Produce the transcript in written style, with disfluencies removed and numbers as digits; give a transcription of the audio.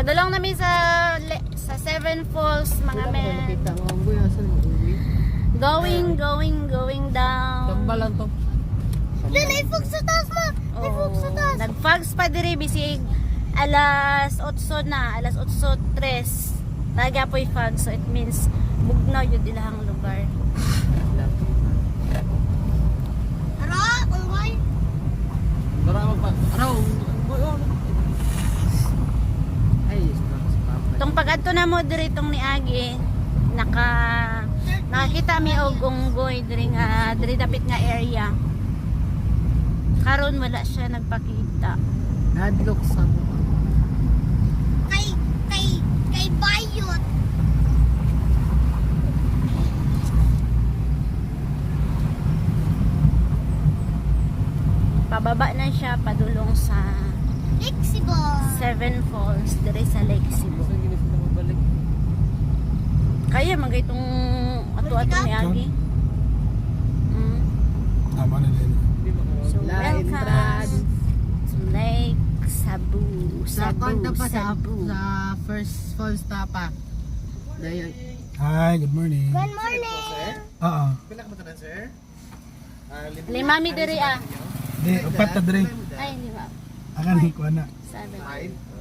Padulong namin sa Seven Falls, mga men. Makita mo ang buhay asan mo uli. Going down. Tambalan to. Yan, ifog sa taas mo. Ifog sa taas. Nag-fogs pa diri bisig alas 8 na, alas 8:03. Taga po'y fog, so it means bugnaw yun ilahang lugar. Ara, unggoy. Marama pa. Araw. Ay, Tong pag-adto na mo diri tong niagi, nakakita mi og unggoy diri dapit nga area. Karon wala siya nagpakita. Nadlok sa mo. Kay bayot. Pababa na siya padulong sa Flexible. Seven Falls diri sa Lake Cebu. Gusto ginis na magbalik. Kaya magay itong ato-ato ni Agi. Tama na din. So La welcome entrada. to Lake Cebu. Sa konta pa sa Cebu. first falls tapa. Dayon. Hi, good morning. Good morning. Oo. Limami diri ah. Di, upat na drink. Ay, lima. Akan ko na. 7.